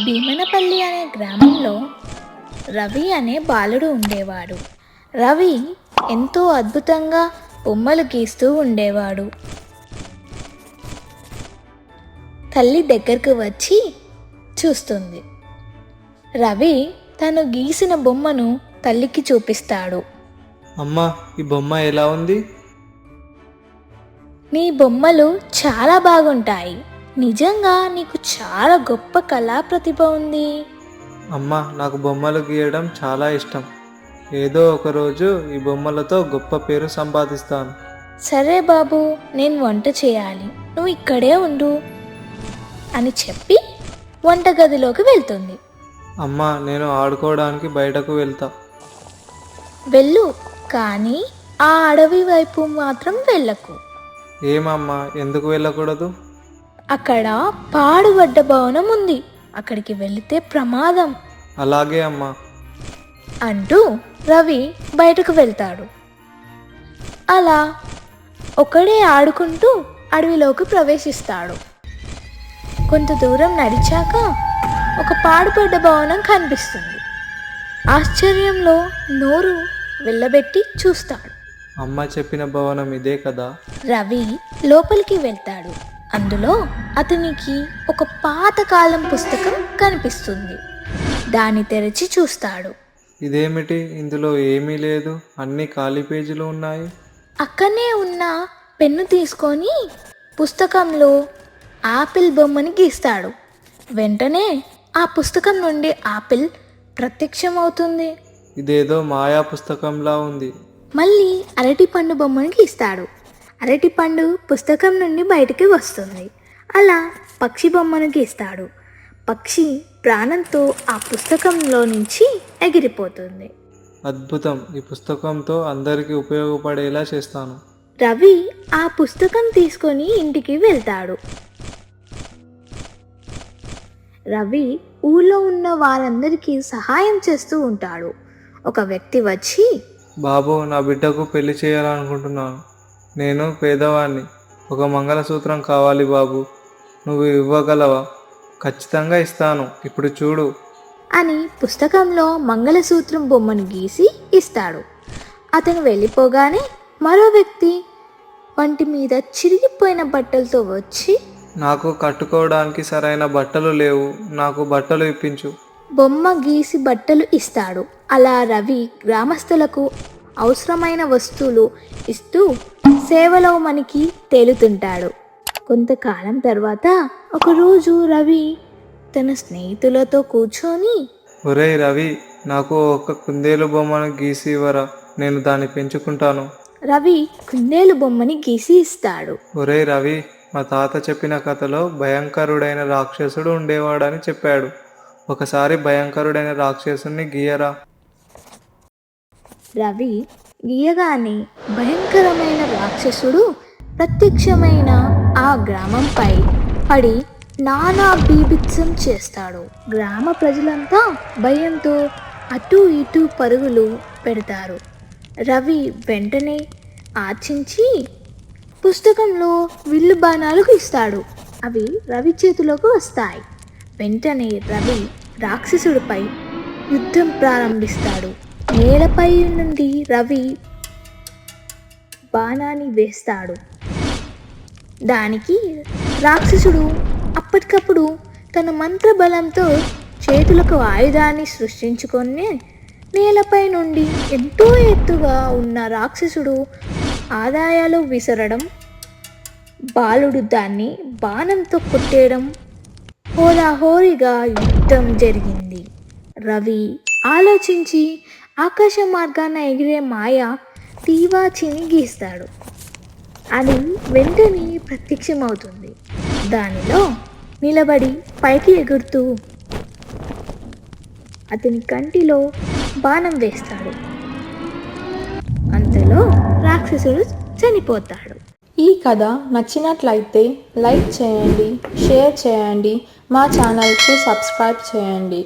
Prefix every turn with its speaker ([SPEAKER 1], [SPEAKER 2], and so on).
[SPEAKER 1] భీమనపల్లి అనే గ్రామంలో రవి అనే బాలుడు ఉండేవాడు. రవి ఎంతో అద్భుతంగా బొమ్మలు గీస్తూ ఉండేవాడు. తల్లి దగ్గరకు వచ్చి చూస్తుంది. రవి తను గీసిన బొమ్మను తల్లికి చూపిస్తాడు.
[SPEAKER 2] అమ్మా, ఈ బొమ్మ ఎలా ఉంది?
[SPEAKER 1] నీ బొమ్మలు చాలా బాగుంటాయి. నిజంగా నీకు చాలా గొప్ప కళా ప్రతిభ ఉంది.
[SPEAKER 2] అమ్మా, నాకు బొమ్మలు గీయడం చాలా ఇష్టం. ఏదో ఒకరోజు ఈ బొమ్మలతో గొప్ప పేరు సంపాదిస్తాను.
[SPEAKER 1] సరే బాబు, నేను వంట చేయాలి, నువ్వు ఇక్కడే ఉండు అని చెప్పి వంటగదిలోకి వెళ్తుంది.
[SPEAKER 2] అమ్మా, నేను ఆడుకోవడానికి బయటకు వెళ్తా.
[SPEAKER 1] వెళ్ళు, కానీ ఆ అడవి వైపు మాత్రం వెళ్ళకు.
[SPEAKER 2] ఏమమ్మా, ఎందుకు వెళ్ళకూడదు?
[SPEAKER 1] అక్కడ పాడుబడ్డ భవనం ఉంది, అక్కడికి వెళితే ప్రమాదం
[SPEAKER 2] అలాగే అమ్మా
[SPEAKER 1] అంటూ రవి బయటకు వెళ్తాడు. అలా ఒకడే ఆడుకుంటూ అడవిలోకి ప్రవేశిస్తాడు. కొంత దూరం నడిచాక ఒక పాడుపడ్డ భవనం కనిపిస్తుంది. ఆశ్చర్యంలో నోరు వెళ్ళబెట్టి చూస్తాడు.
[SPEAKER 2] అమ్మ చెప్పిన భవనం ఇదే కదా?
[SPEAKER 1] రవి లోపలికి వెళ్తాడు. అందులో అతనికి ఒక పాతకాలం పుస్తకం కనిపిస్తుంది. దాన్ని తెరిచి చూస్తాడు.
[SPEAKER 2] ఇదేమిటి, ఇందులో ఏమీ లేదు, అన్ని ఖాళీ పేజీలు ఉన్నాయి.
[SPEAKER 1] అక్కడనే ఉన్న పెన్ను తీసుకొని పుస్తకంలో ఆపిల్ బొమ్మని గీస్తాడు. వెంటనే ఆ పుస్తకం నుండి ఆపిల్ ప్రత్యక్షమవుతుంది.
[SPEAKER 2] ఇదేదో మాయా పుస్తకంలా ఉంది.
[SPEAKER 1] మళ్ళీ అరటిపండు బొమ్మను గీస్తాడు. అరటిపండు పుస్తకం నుండి బయటికి వస్తుంది. అలా పక్షి బొమ్మను గీస్తాడు. పక్షి ప్రాణంతో ఆ పుస్తకంలో నుంచి ఎగిరిపోతుంది.
[SPEAKER 2] అద్భుతం, ఈ పుస్తకంతో అందరికీ ఉపయోగపడేలా చేస్తాను.
[SPEAKER 1] రవి ఆ పుస్తకం తీసుకొని ఇంటికి వెళ్తాడు. రవి ఊళ్ళో ఉన్న వారందరికీ సహాయం చేస్తూ ఉంటాడు. ఒక వ్యక్తి వచ్చి,
[SPEAKER 2] బాబు, నా బిడ్డకు పెళ్లి చేయాలనుకుంటున్నాను. నేను పేదవాణ్ణి, ఒక మంగళసూత్రం కావాలి బాబు, నువ్వు ఇవ్వగలవా? ఖచ్చితంగా ఇస్తాను, ఇప్పుడు చూడు
[SPEAKER 1] అని పుస్తకంలో మంగళసూత్రం బొమ్మను గీసి ఇస్తాడు. అతను వెళ్ళిపోగానే మరో వ్యక్తి వంటి మీద చిరిగిపోయిన బట్టలతో వచ్చి,
[SPEAKER 2] నాకు కట్టుకోవడానికి సరైన బట్టలు లేవు, నాకు బట్టలు ఇప్పించు.
[SPEAKER 1] బొమ్మ గీసి బట్టలు ఇస్తాడు. అలా రవి గ్రామస్తులకు అవసరమైన వస్తువులు ఇస్తూ సేవలో మనకి తేలుతుంటాడు. కొంతకాలం తర్వాత ఒకరోజు రవి తన స్నేహితులతో కూర్చొని,
[SPEAKER 2] ఒరేయ్ రవి, నాకు ఒక కుందేలు బొమ్మను గీసి ఇవ్వరా, నేను దాన్ని పెంచుకుంటాను.
[SPEAKER 1] రవి కుందేలు బొమ్మని గీసి ఇస్తాడు.
[SPEAKER 2] ఒరేయ్ రవి, మా తాత చెప్పిన కథలో భయంకరుడైన రాక్షసుడు ఉండేవాడని చెప్పాడు. ఒకసారి భయంకరుడైన రాక్షసుని గీయరా.
[SPEAKER 1] రవి గీయగానే భయంకరమైన రాక్షసుడు ప్రత్యక్షమైన ఆ గ్రామంపై పడి నానా బీభత్సం చేస్తాడు. గ్రామ ప్రజలంతా భయంతో అటు ఇటు పరుగులు పెడతారు. రవి వెంటనే ఆచించి పుస్తకంలో విల్లు బాణాలు ఇస్తాడు. అవి రవి చేతిలోకి వస్తాయి. వెంటనే రవి రాక్షసుడిపై యుద్ధం ప్రారంభిస్తాడు. నేలపై నుండి రవి బాణాన్ని వేస్తాడు. దానికి రాక్షసుడు అప్పటికప్పుడు తన మంత్రబలంతో చేతులకు ఆయుధాన్ని సృష్టించుకొని నేలపై నుండి ఎంతో ఎత్తుగా ఉన్న రాక్షసుడు ఆదాయాలు విసరడం, బాలుడు దాన్ని బాణంతో కొట్టేయడం, హోరాహోరీగా యుద్ధం జరిగింది. రవి ఆలోచించి ఆకాశ మార్గాన ఎగిరే మాయ తీవాచిని గీస్తాడు. అది వెంటనే ప్రత్యక్షమవుతుంది. దానిలో నిలబడి పైకి ఎగురుతూ అతని కంటిలో బాణం వేస్తాడు. అంతలో రాక్షసుడు చనిపోతాడు.
[SPEAKER 3] ఈ కథ నచ్చినట్లయితే లైక్ చేయండి, షేర్ చేయండి, మా ఛానల్కి సబ్స్క్రైబ్ చేయండి.